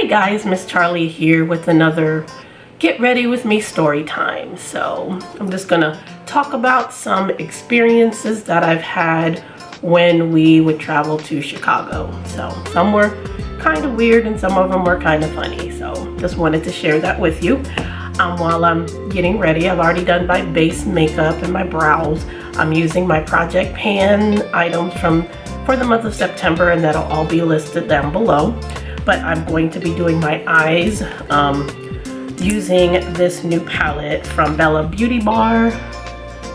Hey guys, Miss Charlie here with another Get Ready With Me story time. So I'm just gonna talk about some experiences that I've had when we would travel to Chicago. So some were kind of weird and some of them were kind of funny. So just wanted to share that with you. While I'm getting ready, I've already done my base makeup and my brows. I'm using my Project Pan items for the month of September, and that'll all be listed down below. But I'm going to be doing my eyes using this new palette from Bellabeautebar.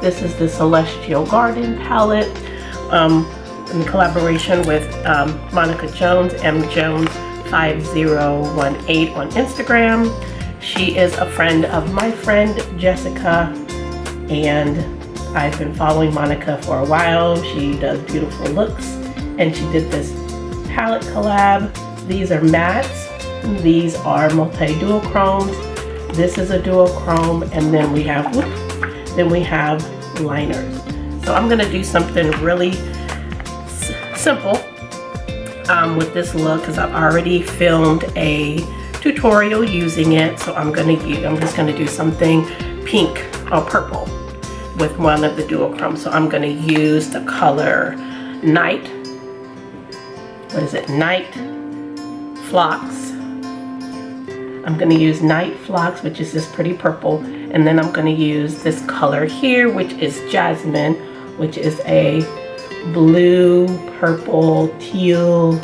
This is the Celestial Garden palette in collaboration with Monica Jones, mjones5018 on Instagram. She is a friend of my friend Jessica, and I've been following Monica for a while. She does beautiful looks, and she did this palette collab. These are mattes, these are multi-duochromes. This is a duochrome, and then we have liners. So I'm gonna do something really simple with this look because I've already filmed a tutorial using it. So I'm just gonna do something pink or purple with one of the duochromes. So I'm gonna use the color Night. What is it? Night Phlox. I'm going to use Night Phlox, which is this pretty purple, and then I'm going to use this color here, which is Jasmine, which is a blue, purple, teal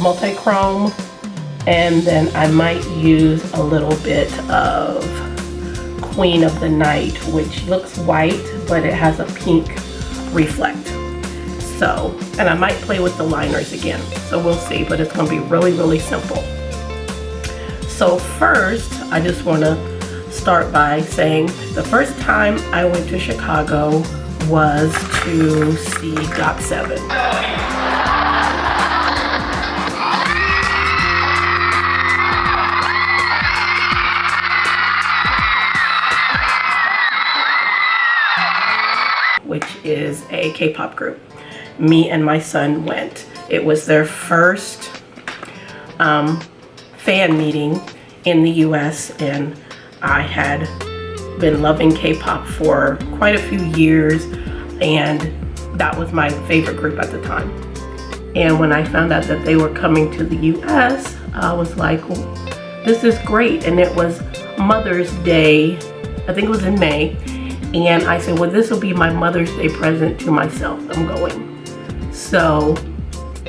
multi-chrome, and then I might use a little bit of Queen of the Night, which looks white, but it has a pink reflect. So, and I might play with the liners again, so we'll see, but it's gonna be really, really simple. So first, I just wanna start by saying the first time I went to Chicago was to see GOT7. Which is a K-pop group. Me and my son went. It was their first fan meeting in the US, and I had been loving K-pop for quite a few years, and that was my favorite group at the time. And when I found out that they were coming to the US, I was like, well, this is great. And it was Mother's Day, I think it was in May, and I said, well, this will be my Mother's Day present to myself. I'm going. So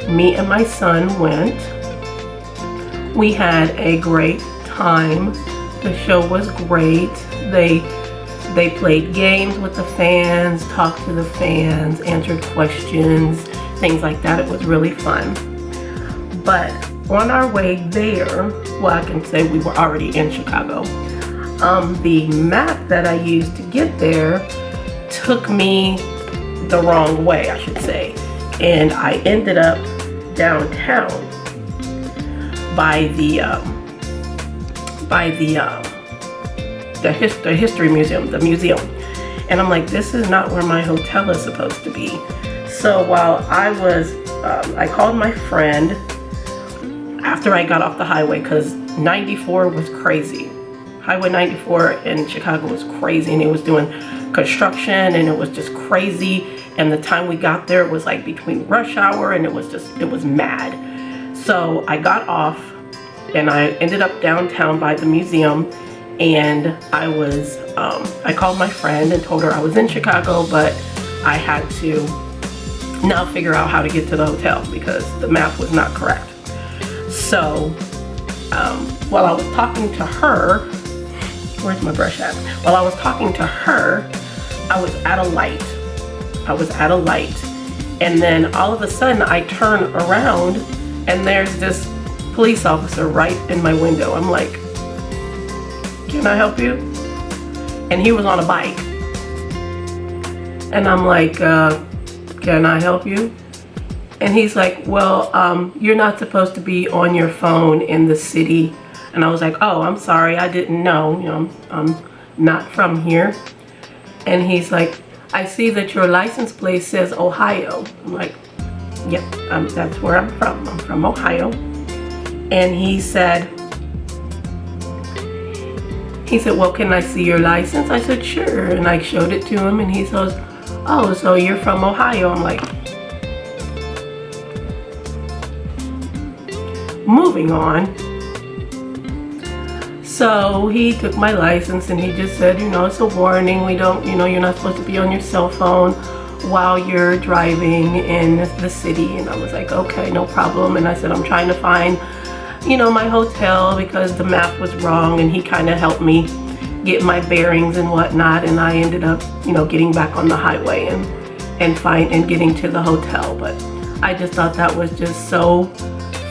me and my son went. We had a great time. The show was great. They played games with the fans, talked to the fans, answered questions, things like that. It was really fun. But on our way there, well, I can say we were already in Chicago. The map that I used to get there took me the wrong way, I should say. And I ended up downtown by the history museum, the museum. And I'm like, this is not where my hotel is supposed to be. So while I was, I called my friend after I got off the highway, because 94 was crazy. Highway 94 in Chicago was crazy, and it was doing construction, and it was just crazy. And the time we got there was like between rush hour, and it was mad. So I got off and I ended up downtown by the museum, and I called my friend and told her I was in Chicago, but I had to now figure out how to get to the hotel because the map was not correct. So while I was talking to her, where's my brush at? While I was talking to her, I was at a light. And then all of a sudden I turn around and there's this police officer right in my window. I'm like, can I help you? And he was on a bike. And I'm like, can I help you? And he's like, well, you're not supposed to be on your phone in the city. And I was like, oh, I'm sorry, I didn't know. You know, I'm not from here. And he's like, I see that your license plate says Ohio. I'm like, yep, that's where I'm from. I'm from Ohio. and he said, well, can I see your license? I said, sure. And I showed it to him, and he says, oh, so you're from Ohio. I'm like, moving on. So he took my license, and he just said, you know, it's a warning. We don't, you know, you're not supposed to be on your cell phone while you're driving in the city. And I was like, okay, no problem. And I said, I'm trying to find, you know, my hotel because the map was wrong, and he kind of helped me get my bearings and whatnot, and I ended up, you know, getting back on the highway and getting to the hotel. But I just thought that was just so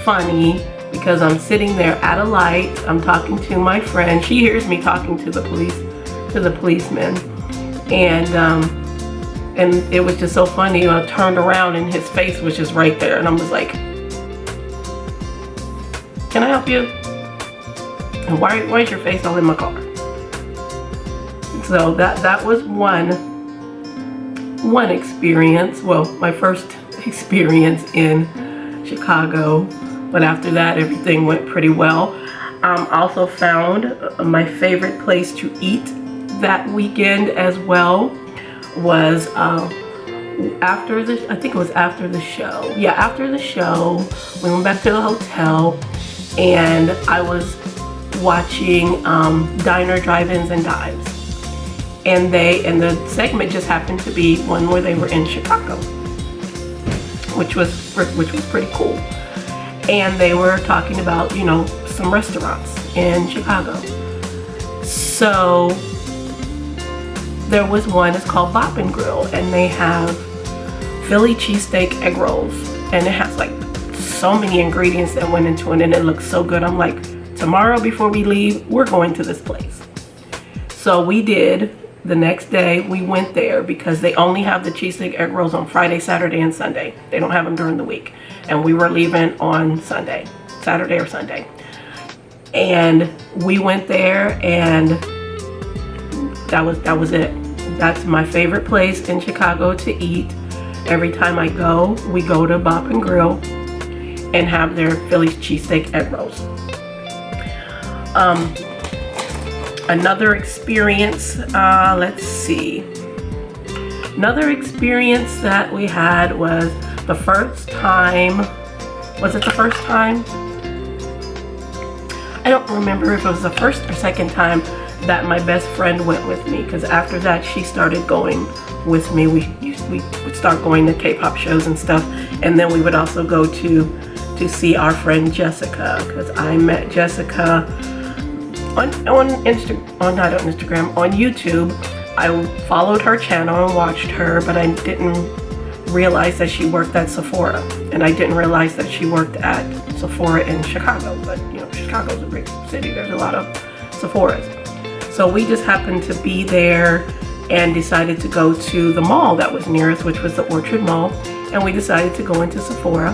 funny because I'm sitting there at a light, I'm talking to my friend, she hears me talking to the policeman, and it was just so funny. I turned around and his face was just right there, and I was like, can I help you? And why is your face all in my car? So that was one experience. Well, my first experience in Chicago, but after that everything went pretty well. Also found my favorite place to eat that weekend as well was after the, I think it was after the show. Yeah, after the show, we went back to the hotel, and I was watching Diner, Drive-Ins, and Dives, and the segment just happened to be one where they were in Chicago, which was pretty cool, and they were talking about, you know, some restaurants in Chicago. So there was one, it's called Bop and Grill, and they have Philly cheesesteak egg rolls, and it has like so many ingredients that went into it, and it looks so good. I'm like, tomorrow before we leave, we're going to this place. So we did. The next day we went there because they only have the cheesesteak egg rolls on Friday, Saturday, and Sunday. They don't have them during the week, and we were leaving on Sunday, Saturday or Sunday, and we went there, and that was it. That's my favorite place in Chicago to eat. Every time I go, we go to Bop and Grill and have their Philly cheesesteak egg rolls. Another experience, let's see. Another experience that we had was the first time, was it the first time? I don't remember if it was the first or second time that my best friend went with me, because after that she started going with me. We would start going to K-pop shows and stuff, and then we would also go to see our friend Jessica, because I met Jessica on YouTube. I followed her channel and watched her, but I didn't realize that she worked at Sephora, and I didn't realize that she worked at Sephora in Chicago. But you know, Chicago's a big city, there's a lot of Sephoras. So we just happened to be there and decided to go to the mall that was near us, which was the Orchard Mall, and we decided to go into Sephora.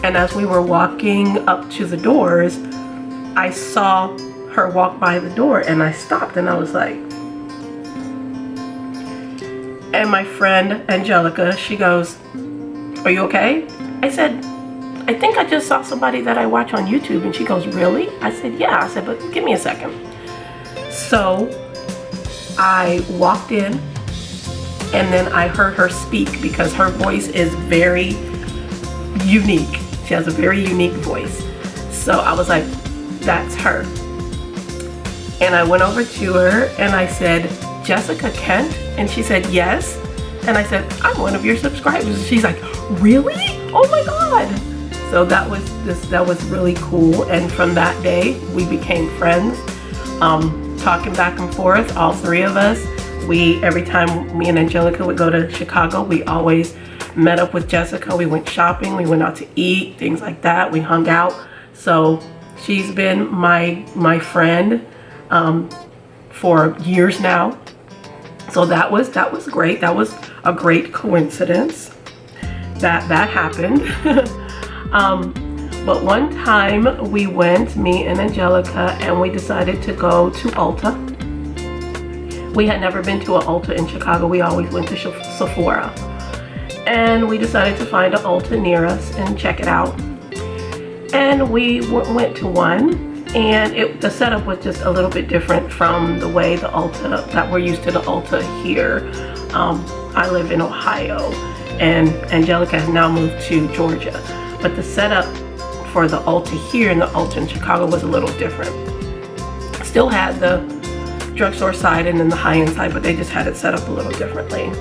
And as we were walking up to the doors, I saw her walk by the door, and I stopped, and I was like, and my friend Angelica, she goes, "Are you okay?" I said, "I think I just saw somebody that I watch on YouTube." And she goes, "Really?" I said, "Yeah." I said, "But give me a second." So I walked in, and then I heard her speak, because her voice is very unique. She has a very unique voice. So I was like, that's her. And I went over to her and I said, "Jessica Kent?" And she said, "Yes." And I said, "I'm one of your subscribers." She's like, "Really? Oh my God." So that was really cool. And from that day, we became friends. Talking back and forth, all three of us. Every time me and Angelica would go to Chicago, we always met up with Jessica. We went shopping, we went out to eat, things like that. We hung out. So she's been my friend for years now. So that was great. That was a great coincidence that happened. But one time we went, me and Angelica, and we decided to go to Ulta. We had never been to an Ulta in Chicago. We always went to Sephora. And we decided to find an Ulta near us and check it out. and we went to one. And the setup was just a little bit different from the way the Ulta, that we're used to the Ulta here. I live in Ohio, and Angelica has now moved to Georgia. But the setup for the Ulta here and the Ulta in Chicago was a little different. Still had the drugstore side and then the high-end side, but they just had it set up a little differently.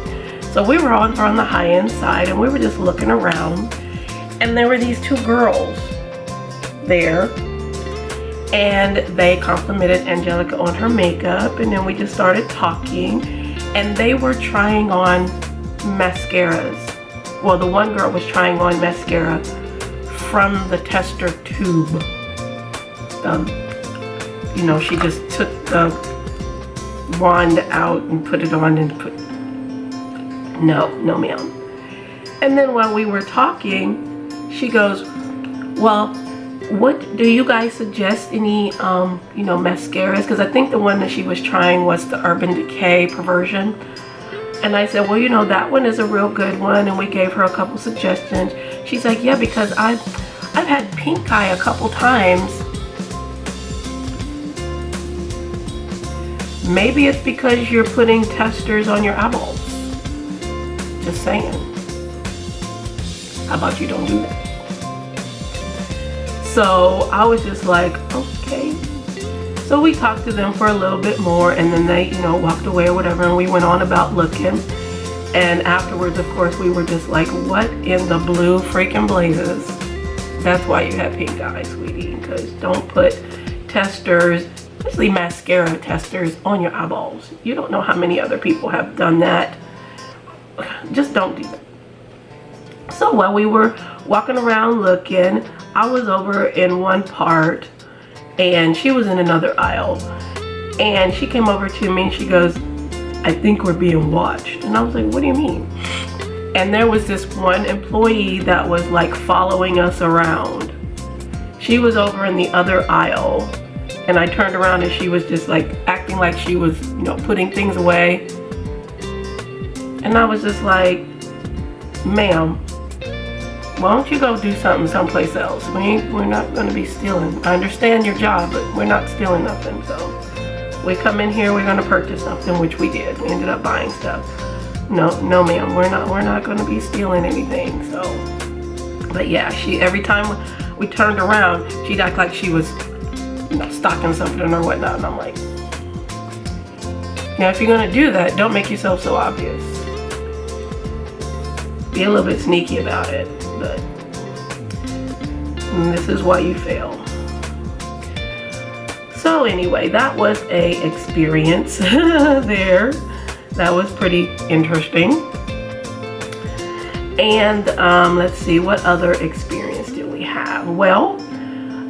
So we were on the high-end side, and we were just looking around, and there were these two girls there. And they complimented Angelica on her makeup, and then we just started talking, and they were trying on mascaras. Well, the one girl was trying on mascara from the tester tube. You know, she just took the wand out and put it on and put, no ma'am. And then while we were talking, she goes, well, what do you guys suggest, any you know, mascaras? Because I think the one that she was trying was the Urban Decay Perversion. And I said, well, you know, that one is a real good one, and we gave her a couple suggestions. She's like, yeah, because I've had pink eye a couple times. Maybe it's because you're putting testers on your eyeballs. Just saying. How about you don't do that? So I was just like, okay. So we talked to them for a little bit more, and then they, you know, walked away or whatever, and we went on about looking. And afterwards, of course, we were just like, what in the blue freaking blazes? That's why you have pink eye, sweetie, because don't put testers, especially mascara testers, on your eyeballs. You don't know how many other people have done that. Just don't do that. So while we were walking around looking, I was over in one part and she was in another aisle, and she came over to me and she goes, I think we're being watched. And I was like, what do you mean? And there was this one employee that was like following us around. She was over in the other aisle, and I turned around and she was just like acting like she was, you know, putting things away. And I was just like, ma'am, why don't you go do something someplace else? We're not going to be stealing. I understand your job, but we're not stealing nothing. So we come in here, we're going to purchase something, which we did. We ended up buying stuff. No, ma'am, we're not going to be stealing anything. So, but yeah, every time we turned around, she'd act like she was, you know, stocking something or whatnot. And I'm like, now if you're going to do that, don't make yourself so obvious. Be a little bit sneaky about it. But this is why you fail. So anyway, that was a experience there. That was pretty interesting. And let's see, what other experience did we have? Well,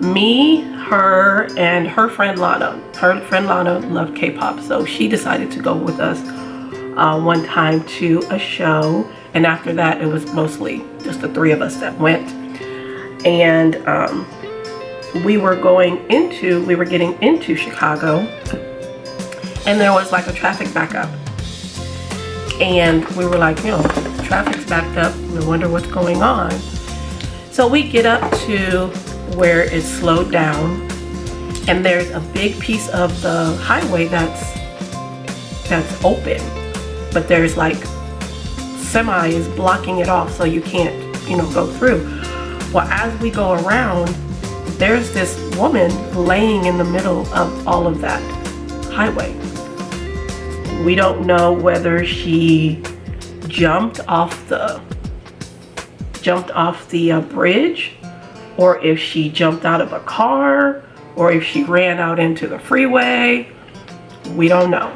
me, her, and her friend Lana. Her friend Lana loved K-pop, so she decided to go with us one time to a show. And after that, it was mostly just the three of us that went. And we were getting into Chicago, and there was like a traffic backup. And we were like, you know, traffic's backed up. We wonder what's going on. So we get up to where it's slowed down, and there's a big piece of the highway that's open, but there's like semi is blocking it off, so you can't, you know, go through. Well, as we go around, there's this woman laying in the middle of all of that highway. We don't know whether she jumped off the bridge, or if she jumped out of a car, or if she ran out into the freeway. We don't know.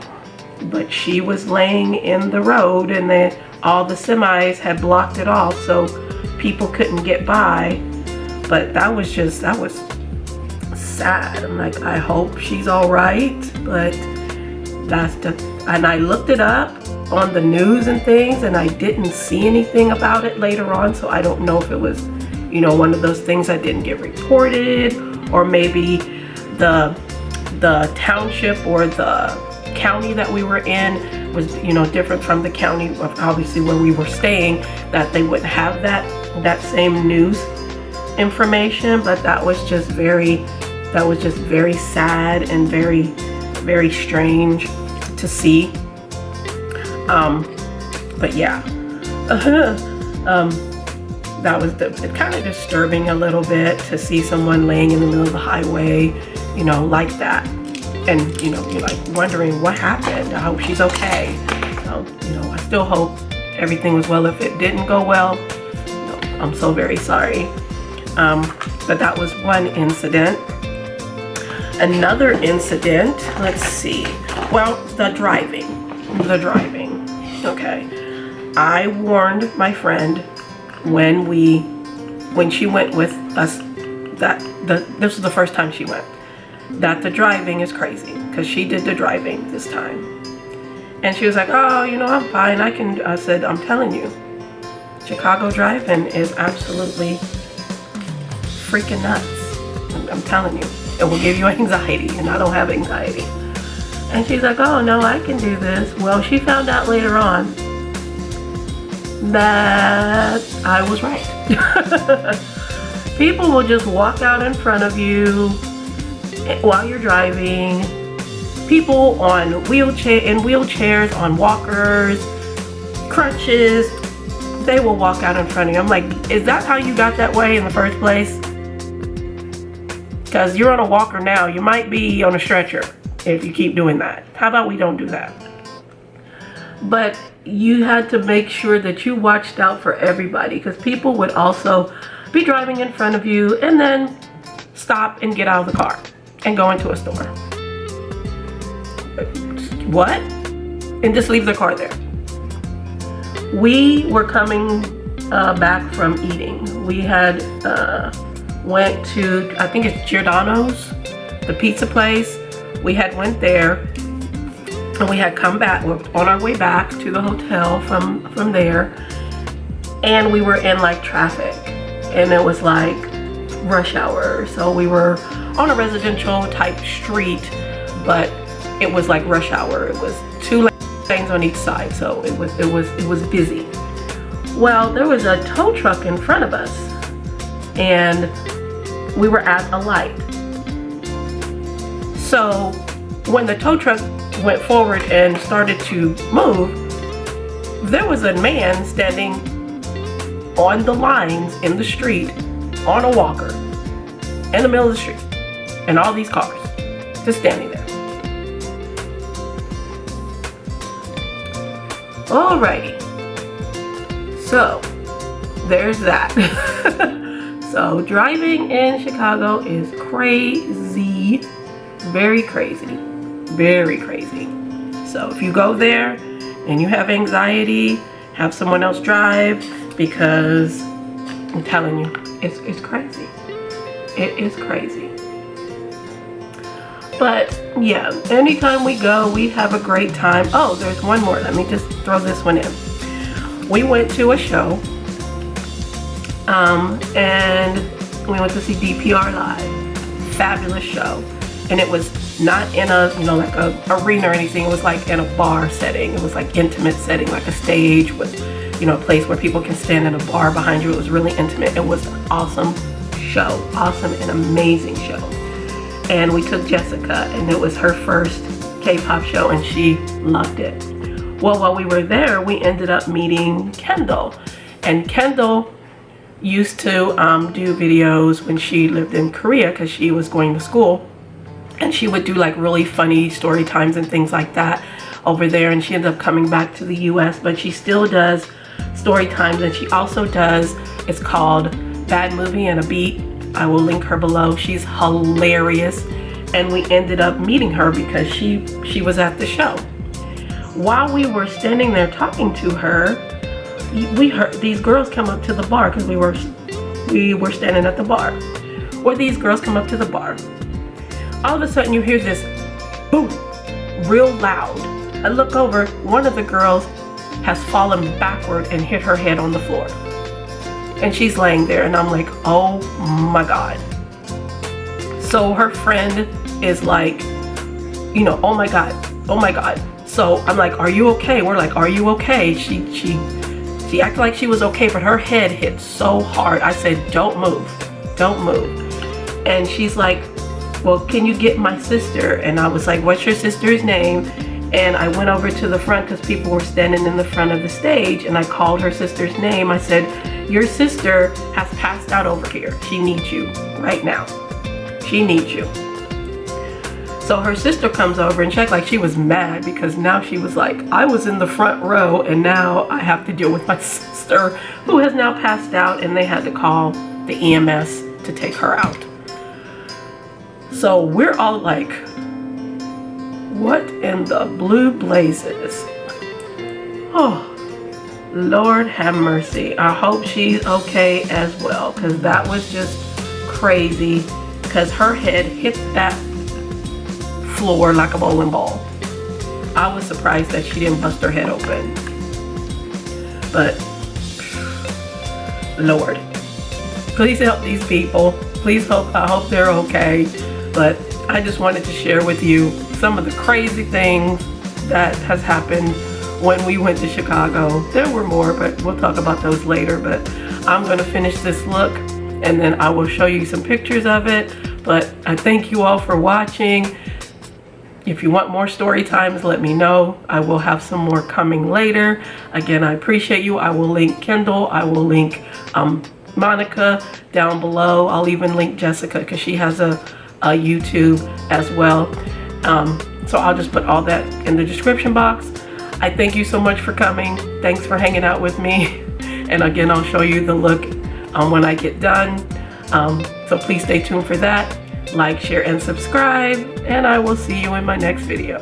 But she was laying in the road, and then all the semis had blocked it off, so people couldn't get by. But that was sad. I'm like, I hope she's all right. But and I looked it up on the news and things, and I didn't see anything about it later on, so I don't know if it was, you know, one of those things that didn't get reported, or maybe the township or the county that we were in was, you know, different from the county of obviously where we were staying, that they wouldn't have that same news information, but that was just very sad and very strange to see. But yeah, that was kind of disturbing a little bit to see someone laying in the middle of the highway, you know, like that. And, you know, you're like wondering what happened. I hope she's okay. So, you know, I still hope everything was well. If it didn't go well, you know, I'm so very sorry. But that was one incident. Another incident, let's see. Well, the driving. Okay. I warned my friend when she went with us this was the first time she went, that the driving is crazy, because she did the driving this time. And she was like, oh, you know, I'm fine. I said, I'm telling you, Chicago driving is absolutely freaking nuts. I'm telling you, it will give you anxiety, and I don't have anxiety. And she's like, oh no, I can do this. Well, she found out later on that I was right. People will just walk out in front of you while you're driving. People in wheelchairs, on walkers, crutches, they will walk out in front of you. I'm like, is that how you got that way in the first place? Because you're on a walker now. You might be on a stretcher if you keep doing that. How about we don't do that? But you had to make sure that you watched out for everybody, because people would also be driving in front of you and then stop and get out of the car and go into a store. What? And just leave the car there. We were coming back from eating. We had went to, I think it's Giordano's, the pizza place. We had went there, and we had come back. We're on our way back to the hotel from there, and we were in like traffic, and it was like rush hour. So we were on a residential type street, but it was like rush hour. It was 2 lanes on each side, so it was busy. Well, there was a tow truck in front of us, and we were at a light. So when the tow truck went forward and started to move, there was a man standing on the lines in the street on a walker in the middle of the street, and all these cars just standing there. Alrighty, so there's that. So driving in Chicago is crazy, very crazy, very crazy. So if you go there and you have anxiety, have someone else drive, because I'm telling you, it's crazy. It is crazy. But yeah, anytime we go, we have a great time. Oh, there's one more. Let me just throw this one in. We went to a show, and we went to see DPR live. Fabulous show. And it was not in a, you know, like a arena or anything. It was like in a bar setting. It was like intimate setting, like a stage with, you know, a place where people can stand in a bar behind you. It was really intimate. It was an awesome show. Awesome and amazing show. And we took Jessica, and it was her first K-pop show, and she loved it. Well, while we were there, we ended up meeting Kendall. And Kendall used to do videos when she lived in Korea, because she was going to school. And she would do like really funny story times and things like that over there. And she ended up coming back to the US, but she still does story times. And she also does, it's called Bad Movie and a Beat. I will link her below. She's hilarious. And we ended up meeting her because she was at the show. While we were standing there talking to her, we heard these girls come up to the bar, because we were standing at the bar. Or these girls come up to the bar. All of a sudden you hear this boom, real loud. I look over, one of the girls has fallen backward and hit her head on the floor. And she's laying there, and I'm like, oh my God. So her friend is like, you know, oh my God, oh my God. So I'm like, are you okay? We're like, are you okay? She acted like she was okay, but her head hit so hard. I said, don't move. don't move. And she's like, well, can you get my sister? And I was like, what's your sister's name? And I went over to the front because people were standing in the front of the stage, and I called her sister's name. I said, your sister has passed out over here. She needs you right now. She needs you. So her sister comes over and checked, like she was mad because now she was like, I was in the front row and now I have to deal with my sister who has now passed out, and they had to call the EMS to take her out. So we're all like, what in the blue blazes? Oh, Lord have mercy. I hope she's okay as well, because that was just crazy, because her head hit that floor like a bowling ball. I was surprised that she didn't bust her head open. But Lord, please help these people. I hope they're okay. But I just wanted to share with you some of the crazy things that has happened when we went to Chicago. There were more, but we'll talk about those later. But I'm going to finish this look and then I will show you some pictures of it. But I thank you all for watching. If you want more story times, let me know. I will have some more coming later. Again, I appreciate you. I will link Kendall. I will link Monica down below. I'll even link Jessica because she has a YouTube as well. So I'll just put all that in the description box. I thank you so much for coming. Thanks for hanging out with me. And again, I'll show you the look when I get done. So please stay tuned for that. Like, share, and subscribe, and I will see you in my next video.